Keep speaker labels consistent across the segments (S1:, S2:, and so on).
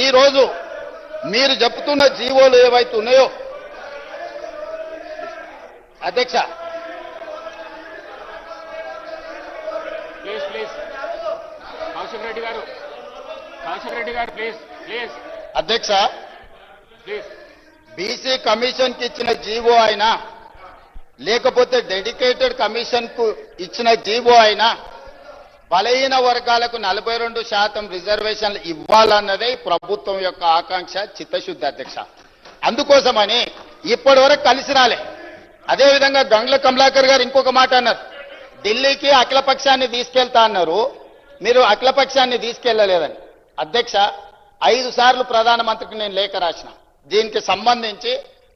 S1: ఈ రోజు మీరు చెప్తున్న జీవోలు ఏవైతే ఉన్నాయో అధ్యక్ష అధ్యక్ష బీసీ కమిషన్ కి ఇచ్చిన జీవో అయినా లేకపోతే డెడికేటెడ్ కమిషన్ కు ఇచ్చిన జీవో అయినా బలహీన వర్గాలకు 42% రిజర్వేషన్లు ఇవ్వాలన్నదే ప్రభుత్వం యొక్క ఆకాంక్ష చిత్తశుద్ధి అధ్యక్ష. అందుకోసమని ఇప్పటి వరకు కలిసి రాలే. అదేవిధంగా గంగ్ల కమలాకర్ గారు ఇంకొక మాట అన్నారు, ఢిల్లీకి అఖిలపక్షాన్ని తీసుకెళ్తా అన్నారు, మీరు అఖిలపక్షాన్ని తీసుకెళ్లలేదని. అధ్యక్ష 5 సార్లు ప్రధానమంత్రికి నేను లేఖ రాసిన, దీనికి సంబంధించి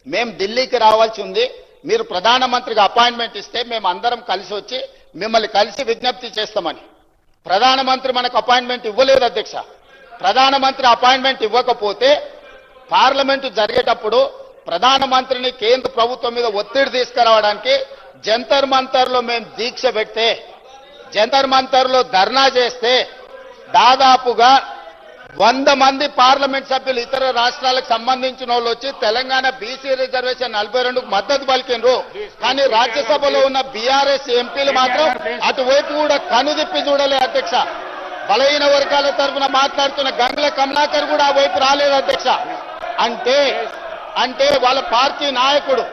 S1: మేము ఢిల్లీకి రావాల్సి ఉంది, మీరు ప్రధానమంత్రికి అపాయింట్మెంట్ ఇస్తే మేము అందరం కలిసి వచ్చి మిమ్మల్ని కలిసి విజ్ఞప్తి చేస్తామని. ప్రధానమంత్రి మనకు అపాయింట్మెంట్ ఇవ్వలేదు అధ్యక్ష. ప్రధానమంత్రి అపాయింట్మెంట్ ఇవ్వకపోతే పార్లమెంటు జరిగేటప్పుడు ప్రధానమంత్రిని కేంద్ర ప్రభుత్వం మీద ఒత్తిడి తీసుకురావడానికి జంతర్ మంతర్లో మేము దీక్ష పెడితే, జంతర్ మంతర్లో ధర్నా చేస్తే దాదాపుగా 100 మంది పార్లమెంట్ సభ్యులు ఇతర రాష్ట్రాలకు సంబంధించిన వాళ్ళు వచ్చి తెలంగాణ బీసీ రిజర్వేషన్ 42కు మద్దతు పలికినరు. కానీ రాజ్యసభలో ఉన్న బీఆర్ఎస్ ఎంపీలు మాత్రం అటువైపు కూడా కనుదిప్పి చూడలే అధ్యక్ష. బలహీన వర్గాల తరఫున మాట్లాడుతున్న గంగ్ల కమలాకర్ కూడా ఆ వైపు రాలేదు అధ్యక్ష. అంటే వాళ్ళ పార్టీ నాయకుడు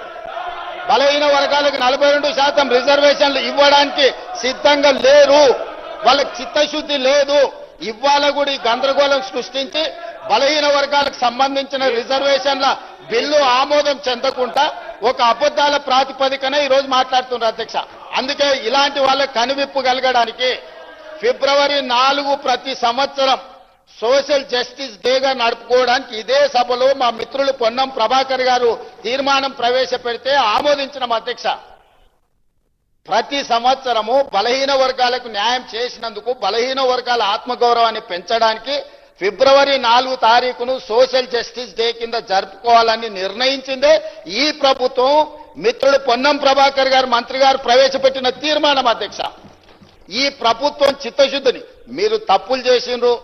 S1: బలహీన వర్గాలకు 42% రిజర్వేషన్లు ఇవ్వడానికి సిద్ధంగా లేరు, వాళ్ళకి చిత్తశుద్ధి లేదు. ఇవాళ కూడా ఈ గందరగోళం సృష్టించి బలహీన వర్గాలకు సంబంధించిన రిజర్వేషన్ల బిల్లు ఆమోదం చెందకుండా ఒక అబద్ధాల ప్రాతిపదికన ఈరోజు మాట్లాడుతున్నారు అధ్యక్ష. అందుకే ఇలాంటి వాళ్ళకి కనువిప్పు కలగడానికి ఫిబ్రవరి 4 ప్రతి సంవత్సరం సోషల్ జస్టిస్ డేగా నడుపుకోవడానికి ఇదే సభలో మా మిత్రులు పొన్నం ప్రభాకర్ గారు తీర్మానం ప్రవేశపెడితే ఆమోదించిన అధ్యక్ష. ప్రతి సంవత్సరము బలహీన వర్గాలకు న్యాయం చేసినందుకు బలహీన వర్గాల ఆత్మగౌరవాన్ని పెంచడానికి ఫిబ్రవరి 4 తారీఖును సోషల్ జస్టిస్ డే కింద జరుపుకోవాలని నిర్ణయించిందే ఈ ప్రభుత్వం. మిత్రుడు పొన్నం ప్రభాకర్ గారు మంత్రి గారు ప్రవేశపెట్టిన తీర్మానం అధ్యక్ష. ఈ ప్రభుత్వం చిత్తశుద్ధిని, మీరు తప్పులు చేసిండ్రు,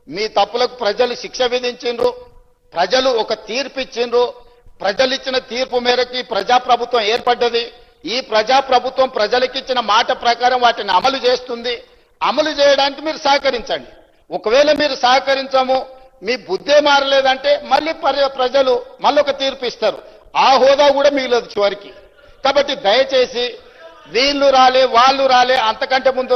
S1: మీ తప్పులకు ప్రజలు శిక్ష విధించిండ్రు, ప్రజలు ఒక తీర్పు ఇచ్చిండ్రు, ప్రజలు ఇచ్చిన తీర్పు మేరకు ఈ ప్రజాప్రభుత్వం ఏర్పడ్డది. ఈ ప్రజాప్రభుత్వం ప్రజలకిచ్చిన మాట ప్రకారం వాటిని అమలు చేస్తుంది. అమలు చేయడానికి మీరు సహకరించండి. ఒకవేళ మీరు సహకరించము, మీ బుద్ధే మారలేదంటే మళ్ళీ ప్రజలు మళ్ళొక తీర్పు ఇస్తారు. ఆ హోదా కూడా మిగలదు చివరికి. కాబట్టి దయచేసి వీళ్ళు రాలే వాళ్ళు రాలే, అంతకంటే ముందు